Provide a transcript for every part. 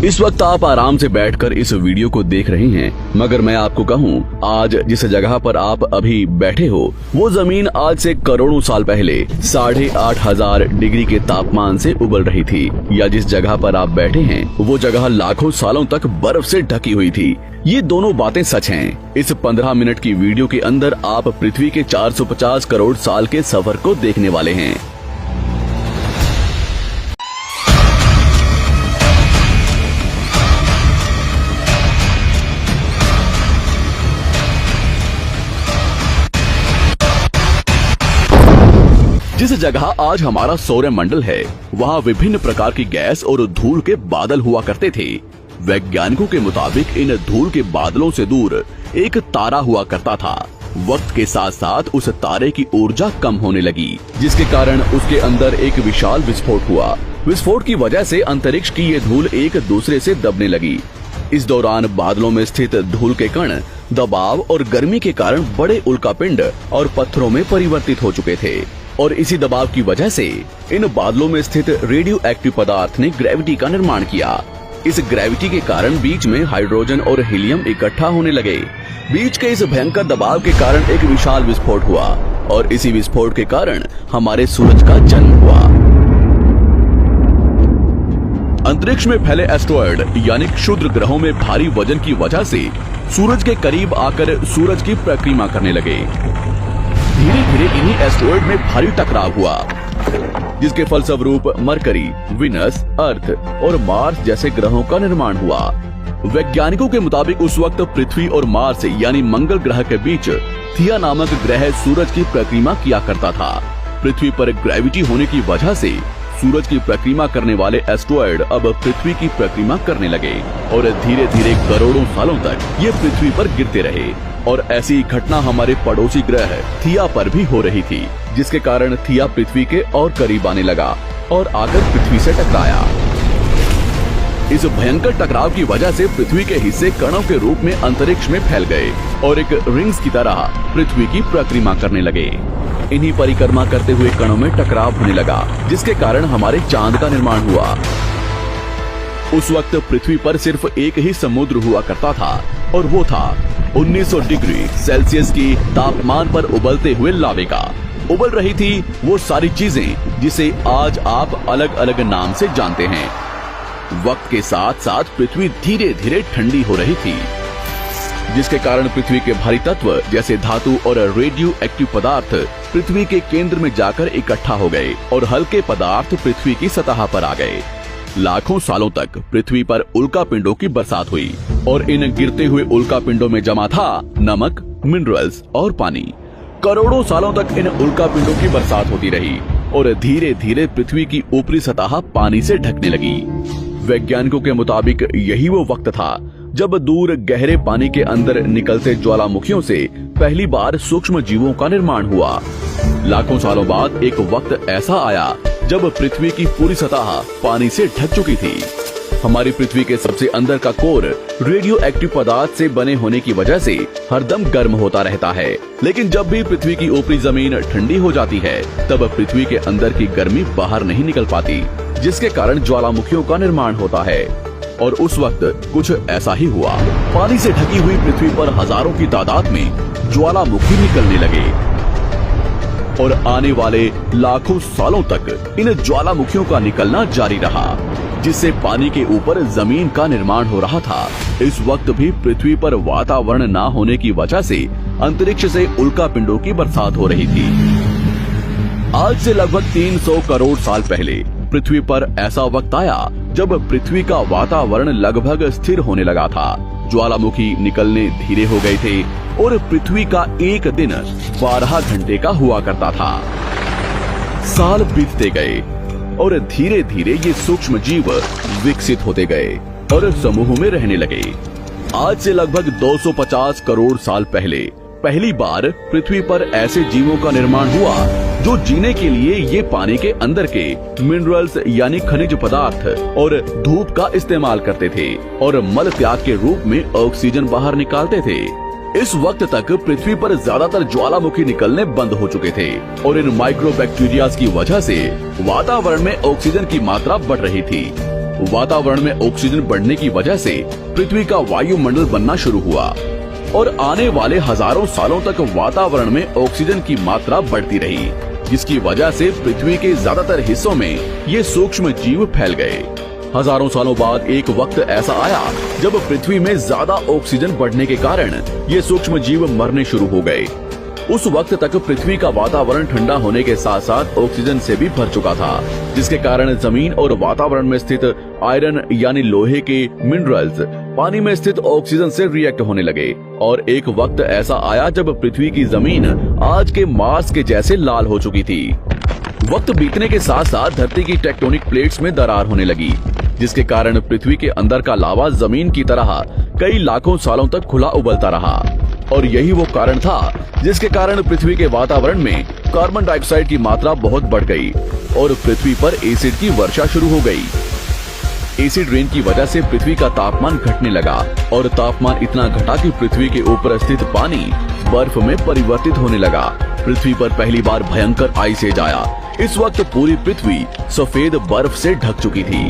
इस वक्त आप आराम से बैठकर इस वीडियो को देख रहे हैं, मगर मैं आपको कहूं, आज जिस जगह पर आप अभी बैठे हो वो जमीन आज से करोड़ों साल पहले 8,500 डिग्री के तापमान से उबल रही थी, या जिस जगह पर आप बैठे हैं वो जगह लाखों सालों तक बर्फ से ढकी हुई थी। ये दोनों बातें सच हैं। इस 15 मिनट की वीडियो के अंदर आप पृथ्वी के 450 करोड़ साल के सफर को देखने वाले हैं। जिस जगह आज हमारा सौरमंडल है, वहाँ विभिन्न प्रकार की गैस और धूल के बादल हुआ करते थे। वैज्ञानिकों के मुताबिक इन धूल के बादलों से दूर एक तारा हुआ करता था। वक्त के साथ साथ उस तारे की ऊर्जा कम होने लगी, जिसके कारण उसके अंदर एक विशाल विस्फोट हुआ। विस्फोट की वजह से अंतरिक्ष की ये धूल एक दूसरे से दबने लगी। इस दौरान बादलों में स्थित धूल के कण दबाव और गर्मी के कारण बड़े उल्कापिंड और पत्थरों में परिवर्तित हो चुके थे, और इसी दबाव की वजह से इन बादलों में स्थित रेडियो एक्टिव पदार्थ ने ग्रेविटी का निर्माण किया। इस ग्रेविटी के कारण बीच में हाइड्रोजन और हीलियम इकट्ठा होने लगे। बीच के इस भयंकर दबाव के कारण एक विशाल विस्फोट हुआ, और इसी विस्फोट के कारण हमारे सूरज का जन्म हुआ। अंतरिक्ष में फैले एस्टेरॉयड यानी क्षुद्र ग्रहों में भारी वजन की वजह से सूरज के करीब आकर सूरज की परिक्रमा करने लगे। धीरे धीरे इन्हीं एस्टेरॉयड में भारी टकराव हुआ, जिसके फलस्वरूप मरकरी, विनस, अर्थ और मार्स जैसे ग्रहों का निर्माण हुआ। वैज्ञानिकों के मुताबिक उस वक्त पृथ्वी और मार्स यानी मंगल ग्रह के बीच थिया नामक ग्रह सूरज की परिक्रमा किया करता था। पृथ्वी पर ग्रेविटी होने की वजह से सूरज की परिक्रमा करने वाले एस्टेरॉयड अब पृथ्वी की परिक्रमा करने लगे, और धीरे धीरे करोड़ों सालों तक ये पृथ्वी पर गिरते रहे। और ऐसी घटना हमारे पड़ोसी ग्रह थिया पर भी हो रही थी, जिसके कारण थिया पृथ्वी के और करीब आने लगा और आकर पृथ्वी से टकराया। इस भयंकर टकराव की वजह से पृथ्वी के हिस्से कणों के रूप में अंतरिक्ष में फैल गए और एक रिंग्स की तरह पृथ्वी की परिक्रमा करने लगे। इन्हीं परिक्रमा करते हुए कणों में टकराव होने लगा, जिसके कारण हमारे चांद का निर्माण हुआ। उस वक्त पृथ्वी पर सिर्फ एक ही समुद्र हुआ करता था, और वो था 1900 डिग्री सेल्सियस की तापमान पर उबलते हुए लावे का। उबल रही थी वो सारी चीजें जिसे आज आप अलग अलग नाम से जानते हैं। वक्त के साथ साथ पृथ्वी धीरे धीरे ठंडी हो रही थी, जिसके कारण पृथ्वी के भारी तत्व जैसे धातु और रेडियो एक्टिव पदार्थ पृथ्वी के केंद्र में जाकर इकट्ठा हो गए, और हल्के पदार्थ पृथ्वी की सतह पर आ गए। लाखों सालों तक पृथ्वी पर उल्कापिंडों की बरसात हुई, और इन गिरते हुए उल्कापिंडों में जमा था नमक, मिनरल्स और पानी। करोड़ों सालों तक इन उल्कापिंडों की बरसात होती रही, और धीरे धीरे पृथ्वी की ऊपरी सतह पानी से ढकने लगी। वैज्ञानिकों के मुताबिक यही वो वक्त था जब दूर गहरे पानी के अंदर निकलते ज्वालामुखियों से पहली बार सूक्ष्म जीवों का निर्माण हुआ। लाखों सालों बाद एक वक्त ऐसा आया जब पृथ्वी की पूरी सतह पानी से ढक चुकी थी। हमारी पृथ्वी के सबसे अंदर का कोर रेडियो एक्टिव पदार्थ से बने होने की वजह से हरदम गर्म होता रहता है, लेकिन जब भी पृथ्वी की ऊपरी जमीन ठंडी हो जाती है, तब पृथ्वी के अंदर की गर्मी बाहर नहीं निकल पाती, जिसके कारण ज्वालामुखियों का निर्माण होता है। और उस वक्त कुछ ऐसा ही हुआ। पानी से ढकी हुई पृथ्वी पर हजारों की तादाद में ज्वालामुखी निकलने लगे, और आने वाले लाखों सालों तक इन ज्वालामुखियों का निकलना जारी रहा, जिससे पानी के ऊपर जमीन का निर्माण हो रहा था। इस वक्त भी पृथ्वी पर वातावरण न होने की वजह से अंतरिक्ष से उल्कापिंडों की बरसात हो रही थी। आज से लगभग 300 करोड़ साल पहले पृथ्वी पर ऐसा वक्त आया जब पृथ्वी का वातावरण लगभग स्थिर होने लगा था। ज्वालामुखी निकलने धीरे हो गए थे, और पृथ्वी का एक दिन 12 घंटे का हुआ करता था। साल बीतते गए, और धीरे धीरे ये सूक्ष्म जीव विकसित होते गए और समूह में रहने लगे। आज से लगभग 250 करोड़ साल पहले पहली बार पृथ्वी पर ऐसे जीवों का निर्माण हुआ जो जीने के लिए ये पानी के अंदर के मिनरल्स यानी खनिज पदार्थ और धूप का इस्तेमाल करते थे, और मल त्याग के रूप में ऑक्सीजन बाहर निकालते थे। इस वक्त तक पृथ्वी पर ज्यादातर ज्वालामुखी निकलने बंद हो चुके थे और इन माइक्रोबैक्टीरिया की वजह से वातावरण में ऑक्सीजन की मात्रा बढ़ रही थी। वातावरण में ऑक्सीजन बढ़ने की वजह से पृथ्वी का वायुमंडल बनना शुरू हुआ और आने वाले हजारों सालों तक वातावरण में ऑक्सीजन की मात्रा बढ़ती रही, जिसकी वजह से पृथ्वी के ज्यादातर हिस्सों में ये सूक्ष्म जीव फैल गए। हजारों सालों बाद एक वक्त ऐसा आया जब पृथ्वी में ज्यादा ऑक्सीजन बढ़ने के कारण ये सूक्ष्म जीव मरने शुरू हो गए। उस वक्त तक पृथ्वी का वातावरण ठंडा होने के साथ साथ ऑक्सीजन से भी भर चुका था, जिसके कारण जमीन और वातावरण में स्थित आयरन यानी लोहे के मिनरल्स पानी में स्थित ऑक्सीजन से रिएक्ट होने लगे और एक वक्त ऐसा आया जब पृथ्वी की जमीन आज के मार्स के जैसे लाल हो चुकी थी। वक्त बीतने के साथ साथ धरती की टेक्टोनिक प्लेट्स में दरार होने लगी, जिसके कारण पृथ्वी के अंदर का लावा जमीन की तरह कई लाखों सालों तक खुला उबलता रहा और यही वो कारण था जिसके कारण पृथ्वी के वातावरण में कार्बन डाइऑक्साइड की मात्रा बहुत बढ़ गई और पृथ्वी पर एसिड की वर्षा शुरू हो गई। एसिड रेन की वजह से पृथ्वी का तापमान घटने लगा और तापमान इतना घटा कि पृथ्वी के ऊपर स्थित पानी बर्फ में परिवर्तित होने लगा। पृथ्वी पर पहली बार भयंकर आइस एज आया। इस वक्त पूरी पृथ्वी सफेद बर्फ से ढक चुकी थी।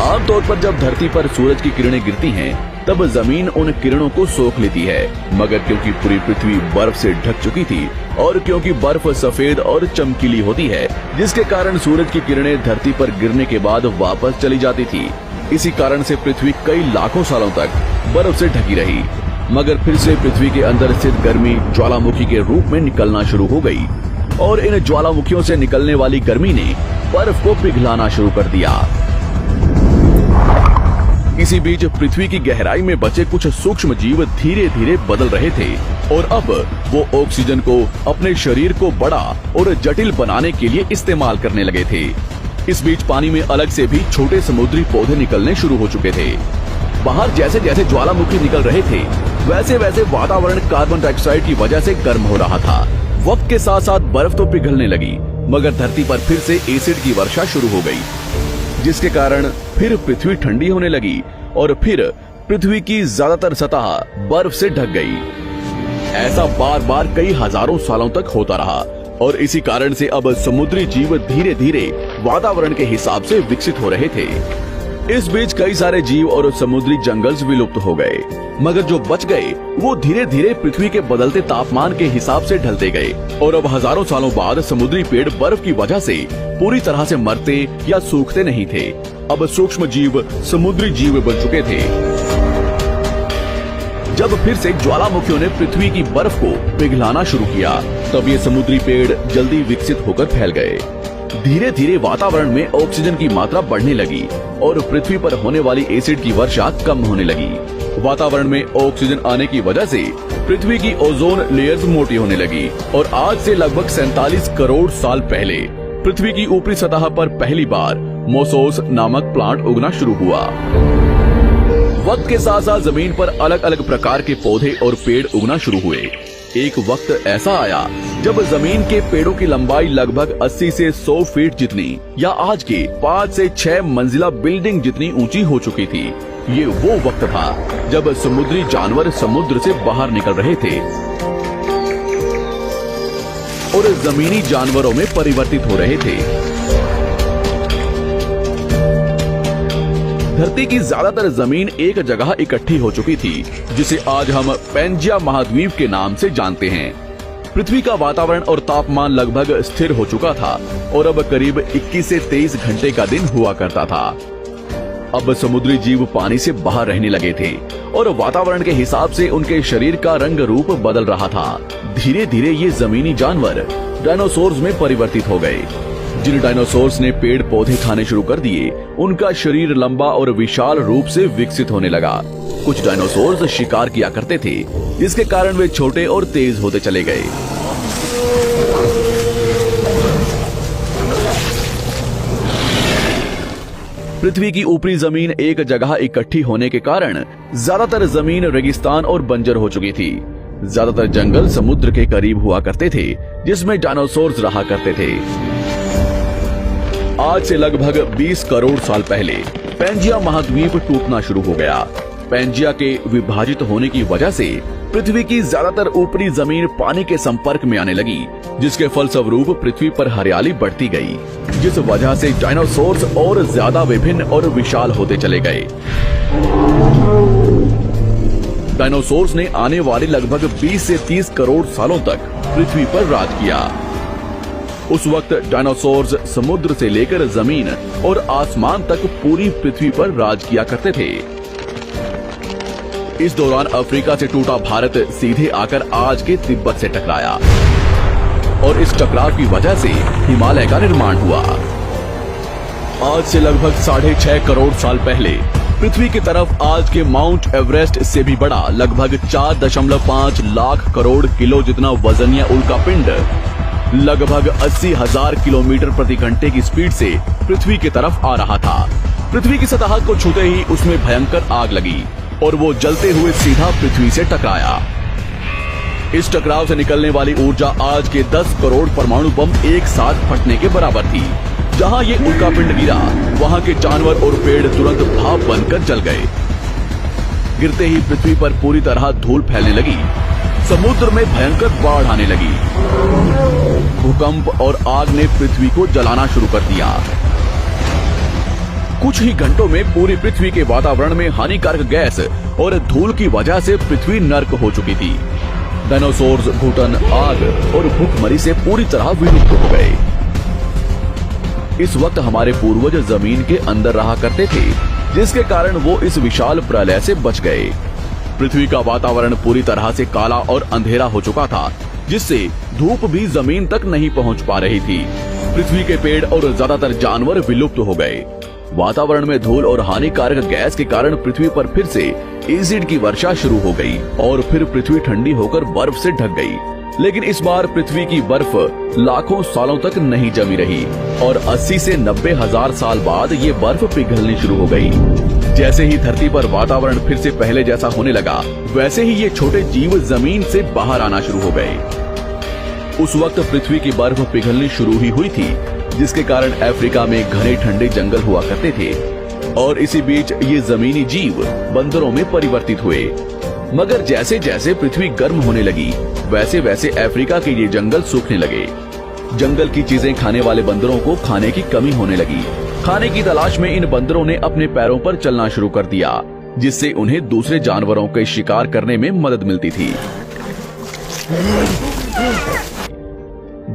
आमतौर पर जब धरती पर सूरज की किरणें गिरती हैं, तब जमीन उन किरणों को सोख लेती है, मगर क्योंकि पूरी पृथ्वी बर्फ से ढक चुकी थी और क्योंकि बर्फ सफेद और चमकीली होती है, जिसके कारण सूरज की किरणें धरती पर गिरने के बाद वापस चली जाती थी। इसी कारण से पृथ्वी कई लाखों सालों तक बर्फ से ढकी रही, मगर फिर से पृथ्वी के अंदर स्थित गर्मी ज्वालामुखी के रूप में निकलना शुरू हो गई और इन ज्वालामुखियों से निकलने वाली गर्मी ने बर्फ को पिघलाना शुरू कर दिया। इसी बीच पृथ्वी की गहराई में बचे कुछ सूक्ष्म जीव धीरे धीरे बदल रहे थे और अब वो ऑक्सीजन को अपने शरीर को बड़ा और जटिल बनाने के लिए इस्तेमाल करने लगे थे। इस बीच पानी में अलग से भी छोटे समुद्री पौधे निकलने शुरू हो चुके थे। बाहर जैसे जैसे ज्वालामुखी निकल रहे थे, वैसे वैसे वातावरण कार्बन डाइऑक्साइड की वजह से गर्म हो रहा था। वक्त के साथ साथ बर्फ तो पिघलने लगी, मगर धरती पर फिर से एसिड की वर्षा शुरू हो गई, जिसके कारण फिर पृथ्वी ठंडी होने लगी और फिर पृथ्वी की ज्यादातर सतह बर्फ से ढक गई। ऐसा बार बार कई हजारों सालों तक होता रहा और इसी कारण से अब समुद्री जीव धीरे धीरे वातावरण के हिसाब से विकसित हो रहे थे। इस बीच कई सारे जीव और समुद्री जंगल विलुप्त हो गए, मगर जो बच गए वो धीरे धीरे पृथ्वी के बदलते तापमान के हिसाब से ढलते गए और अब हजारों सालों बाद समुद्री पेड़ बर्फ की वजह से पूरी तरह से मरते या सूखते नहीं थे। अब सूक्ष्म जीव समुद्री जीव बन चुके थे। जब फिर से ज्वालामुखियों ने पृथ्वी की बर्फ को पिघलाना शुरू किया, तब ये समुद्री पेड़ जल्दी विकसित होकर फैल गए। धीरे धीरे वातावरण में ऑक्सीजन की मात्रा बढ़ने लगी और पृथ्वी पर होने वाली एसिड की वर्षा कम होने लगी। वातावरण में ऑक्सीजन आने की वजह से पृथ्वी की ओजोन लेयर्स मोटी होने लगी और आज से लगभग 47 करोड़ साल पहले पृथ्वी की ऊपरी सतह पर पहली बार मोसोस नामक प्लांट उगना शुरू हुआ। वक्त के साथ साथ जमीन पर अलग अलग प्रकार के पौधे और पेड़ उगना शुरू हुए। एक वक्त ऐसा आया जब जमीन के पेड़ों की लंबाई लगभग 80 से 100 फीट जितनी या आज के 5 से 6 मंजिला बिल्डिंग जितनी ऊंची हो चुकी थी। ये वो वक्त था जब समुद्री जानवर समुद्र से बाहर निकल रहे थे और जमीनी जानवरों में परिवर्तित हो रहे थे। धरती की ज्यादातर जमीन एक जगह इकट्ठी हो चुकी थी, जिसे आज हम पैंजिया महाद्वीप के नाम से जानते हैं। पृथ्वी का वातावरण और तापमान लगभग स्थिर हो चुका था और अब करीब 21 से 23 घंटे का दिन हुआ करता था। अब समुद्री जीव पानी से बाहर रहने लगे थे और वातावरण के हिसाब से उनके शरीर का रंग रूप बदल रहा था। धीरे धीरे ये जमीनी जानवर डायनासोर्स में परिवर्तित हो गए। जिन डायनासोर्स ने पेड़ पौधे खाने शुरू कर दिए, उनका शरीर लंबा और विशाल रूप से विकसित होने लगा। कुछ डायनासोर्स शिकार किया करते थे, जिसके कारण वे छोटे और तेज होते चले गए। पृथ्वी की ऊपरी जमीन एक जगह इकट्ठी होने के कारण ज्यादातर जमीन रेगिस्तान और बंजर हो चुकी थी। ज्यादातर जंगल समुद्र के करीब हुआ करते थे, जिसमें डायनासोर्स रहा करते थे। आज से लगभग 20 करोड़ साल पहले पैंजिया महाद्वीप टूटना शुरू हो गया। पैंजिया के विभाजित होने की वजह से पृथ्वी की ज्यादातर ऊपरी जमीन पानी के संपर्क में आने लगी, जिसके फलस्वरूप पृथ्वी पर हरियाली बढ़ती गई, जिस वजह से डायनासोर्स और ज्यादा विभिन्न और विशाल होते चले गए। डायनासोर्स ने आने वाले लगभग 20 से 30 करोड़ सालों तक पृथ्वी पर राज किया। उस वक्त डायनासोर्स समुद्र से लेकर जमीन और आसमान तक पूरी पृथ्वी पर राज किया करते थे। इस दौरान अफ्रीका से टूटा भारत सीधे आकर आज के तिब्बत से टकराया और इस टकराव की वजह से हिमालय का निर्माण हुआ। आज से लगभग 6.5 करोड़ साल पहले पृथ्वी की तरफ आज के माउंट एवरेस्ट से भी बड़ा लगभग 4.5 लाख करोड़ किलो जितना वजनिया उल्कापिंड लगभग 80,000 किलोमीटर प्रति घंटे की स्पीड से पृथ्वी की तरफ आ रहा था। पृथ्वी की सतह को छूते ही उसमें भयंकर आग लगी और वो जलते हुए सीधा पृथ्वी से टकराया। इस टकराव से निकलने वाली ऊर्जा आज के 10 करोड़ परमाणु बम एक साथ फटने के बराबर थी। जहां ये उल्कापिंड गिरा, वहां के जानवर और पेड़ तुरंत भाप बनकर जल गए। गिरते ही पृथ्वी पर पूरी तरह धूल फैलने लगी, समुद्र में भयंकर बाढ़ आने लगी। भूकंप और आग ने पृथ्वी को जलाना शुरू कर दिया। कुछ ही घंटों में पूरी पृथ्वी के वातावरण में हानिकारक गैस और धूल की वजह से पृथ्वी नर्क हो चुकी थी। डायनासोर्स घुटन, आग और भूखमरी से पूरी तरह विलुप्त हो गए। इस वक्त हमारे पूर्वज जमीन के अंदर रहा करते थे, जिसके कारण वो इस विशाल प्रलय से बच गए। पृथ्वी का वातावरण पूरी तरह से काला और अंधेरा हो चुका था, जिससे धूप भी जमीन तक नहीं पहुंच पा रही थी। पृथ्वी के पेड़ और ज्यादातर जानवर विलुप्त हो गए। वातावरण में धूल और हानिकारक गैस के कारण पृथ्वी पर फिर से एसिड की वर्षा शुरू हो गई और फिर पृथ्वी ठंडी होकर बर्फ से ढक गई। लेकिन इस बार पृथ्वी की बर्फ लाखों सालों तक नहीं जमी रही और 80 से 90 हजार साल बाद ये बर्फ पिघलनी शुरू हो गई। जैसे ही धरती पर वातावरण फिर से पहले जैसा होने लगा, वैसे ही ये छोटे जीव जमीन से बाहर आना शुरू हो गए। उस वक्त पृथ्वी की बर्फ पिघलनी शुरू ही हुई थी, जिसके कारण अफ्रीका में घने ठंडे जंगल हुआ करते थे और इसी बीच ये जमीनी जीव बंदरों में परिवर्तित हुए। मगर जैसे जैसे पृथ्वी गर्म होने लगी, वैसे वैसे अफ्रीका के ये जंगल सूखने लगे। जंगल की चीजें खाने वाले बंदरों को खाने की कमी होने लगी। खाने की तलाश में इन बंदरों ने अपने पैरों पर चलना शुरू कर दिया, जिससे उन्हें दूसरे जानवरों के शिकार करने में मदद मिलती थी।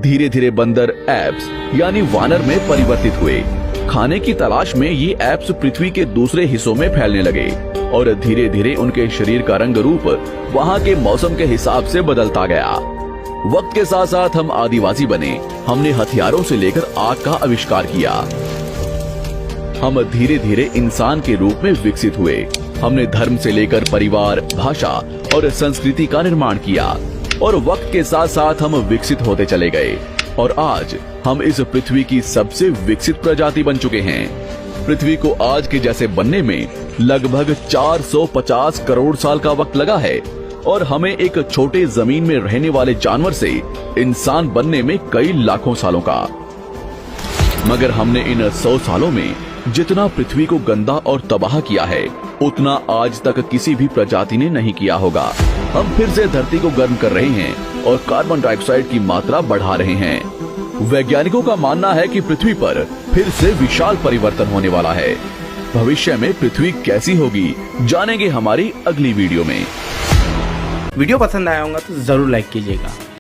धीरे धीरे बंदर एप्स यानी वानर में परिवर्तित हुए। खाने की तलाश में ये एप्स पृथ्वी के दूसरे हिस्सों में फैलने लगे और धीरे धीरे उनके शरीर का रंग रूप वहाँ के मौसम के हिसाब से बदलता गया। वक्त के साथ साथ हम आदिवासी बने। हमने हथियारों से लेकर आग का आविष्कार किया। हम धीरे धीरे इंसान के रूप में विकसित हुए। हमने धर्म से लेकर परिवार, भाषा और संस्कृति का निर्माण किया और वक्त के साथ साथ हम विकसित होते चले गए और आज हम इस पृथ्वी की सबसे विकसित प्रजाति बन चुके हैं। पृथ्वी को आज के जैसे बनने में लगभग 450 करोड़ साल का वक्त लगा है और हमें एक छोटे जमीन में रहने वाले जानवर से इंसान बनने में कई लाखों सालों का। मगर हमने इन 100 सालों में जितना पृथ्वी को गंदा और तबाह किया है, उतना आज तक किसी भी प्रजाति ने नहीं किया होगा। हम फिर से धरती को गर्म कर रहे हैं और कार्बन डाइऑक्साइड की मात्रा बढ़ा रहे हैं। वैज्ञानिकों का मानना है कि पृथ्वी पर फिर से विशाल परिवर्तन होने वाला है। भविष्य में पृथ्वी कैसी होगी, जानेंगे हमारी अगली वीडियो में। वीडियो पसंद आया होगा तो जरूर लाइक कीजिएगा।